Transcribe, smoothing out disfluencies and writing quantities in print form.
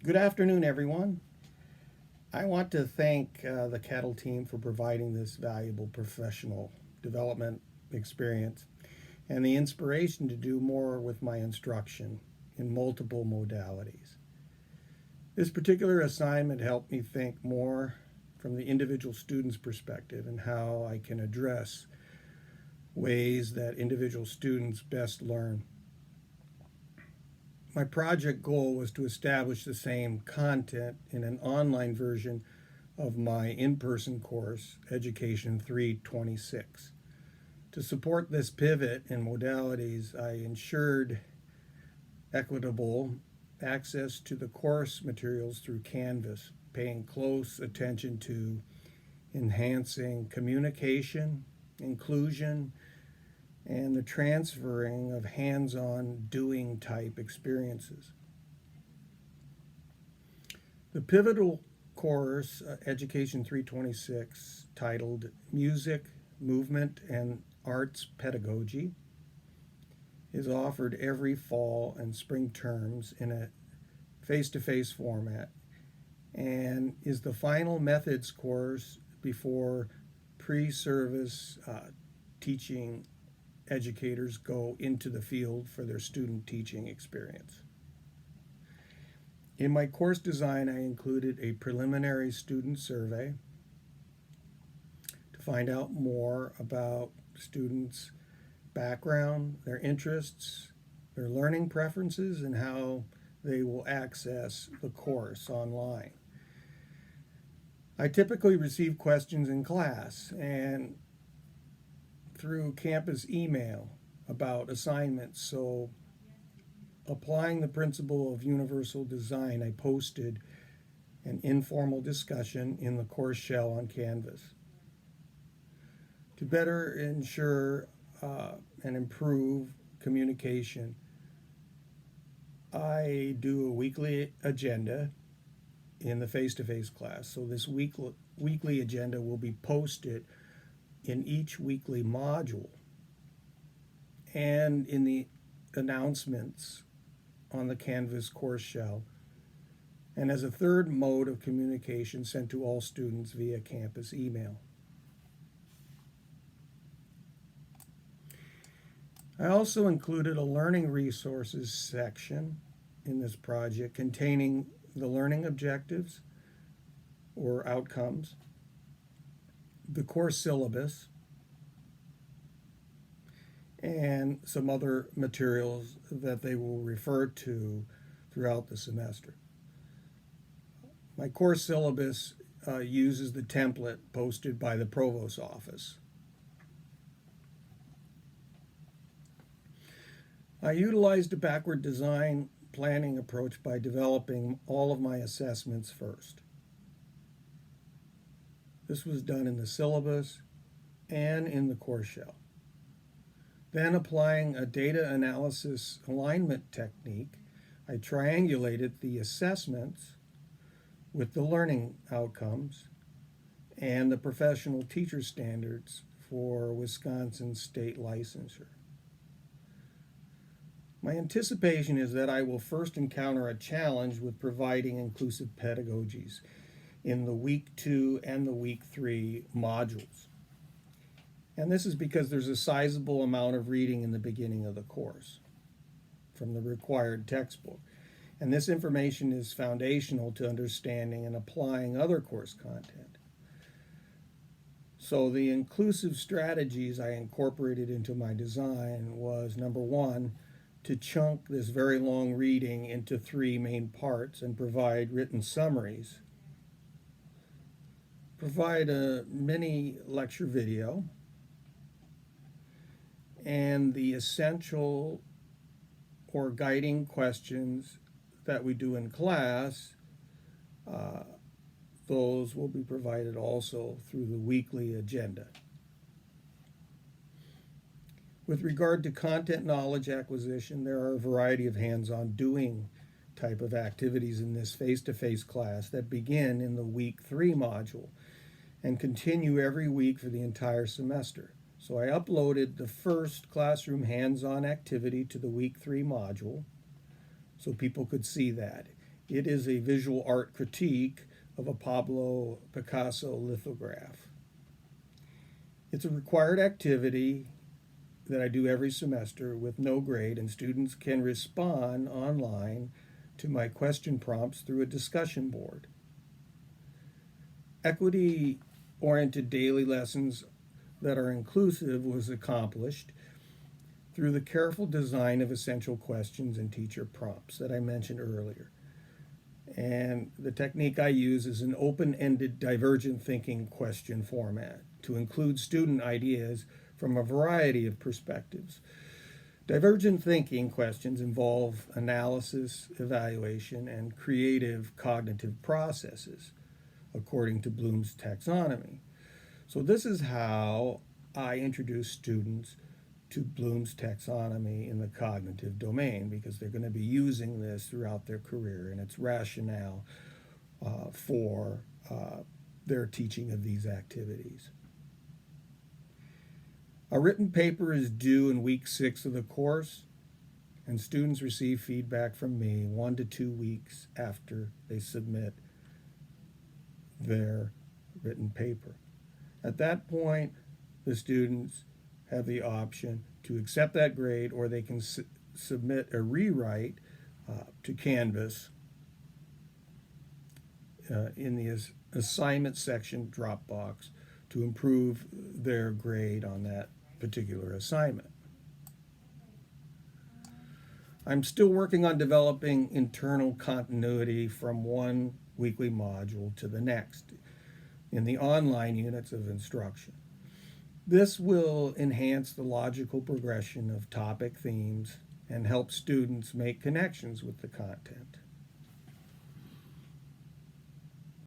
Good afternoon, everyone. I want to thank the Cattle team for providing this valuable professional development experience and the inspiration to do more with my instruction in multiple modalities. This particular assignment helped me think more from the individual student's perspective and how I can address ways that individual students best learn. My project goal was to establish the same content in an online version of my in person course, Education 326. To support this pivot in modalities, I ensured equitable access to the course materials through Canvas, paying close attention to enhancing communication, inclusion, and the transferring of hands on doing type experiences. The pivotal course, Education 326, titled Music, Movement, and Arts Pedagogy, is offered every fall and spring terms in a face to face format and is the final methods course before pre service teaching educators go into the field for their student teaching experience. In my course design, I included a preliminary student survey to find out more about students' background, their interests, their learning preferences, and how they will access the course online. I typically receive questions in class and through campus email about assignments, so applying the principle of universal design, I posted an informal discussion in the course shell on Canvas. To better ensure and improve communication, I do a weekly agenda in the face-to-face class. So this weekly agenda will be posted in each weekly module and in the announcements on the Canvas course shell, and as a third mode of communication sent to all students via campus email. I also included a learning resources section in this project containing the learning objectives or outcomes, the course syllabus, and some other materials that they will refer to throughout the semester. My course syllabus uses the template posted by the provost's office. I utilized a backward design planning approach by developing all of my assessments first. This was done in the syllabus and in the course shell. Then, applying a data analysis alignment technique, I triangulated the assessments with the learning outcomes and the professional teacher standards for Wisconsin state licensure. My anticipation is that I will first encounter a challenge with providing inclusive pedagogies in the week 2 and the week 3 modules. And this is because there's a sizable amount of reading in the beginning of the course from the required textbook. And this information is foundational to understanding and applying other course content. So the inclusive strategies I incorporated into my design was, number one, to chunk this very long reading into 3 main parts and provide written summaries, provide a mini lecture video, and the essential or guiding questions that we do in class, those will be provided also through the weekly agenda. With regard to content knowledge acquisition, there are a variety of hands-on doing type of activities in this face-to-face class that begin in the week 3 module and continue every week for the entire semester. So I uploaded the first classroom hands-on activity to the week 3 module so people could see that. It is a visual art critique of a Pablo Picasso lithograph. It's a required activity that I do every semester with no grade, and students can respond online to my question prompts through a discussion board. Equity oriented daily lessons that are inclusive was accomplished through the careful design of essential questions and teacher prompts that I mentioned earlier. And the technique I use is an open ended divergent thinking question format to include student ideas from a variety of perspectives. Divergent thinking questions involve analysis, evaluation, and creative cognitive processes, according to Bloom's taxonomy. So, this is how I introduce students to Bloom's taxonomy in the cognitive domain, because they're going to be using this throughout their career and its rationale for their teaching of these activities. A written paper is due in week 6 of the course, and students receive feedback from me 1 to 2 weeks after they submit their written paper. At that point, the students have the option to accept that grade, or they can submit a rewrite to Canvas in the assignment section Dropbox to improve their grade on that particular assignment. I'm still working on developing internal continuity from one weekly module to the next in the online units of instruction. This will enhance the logical progression of topic themes and help students make connections with the content.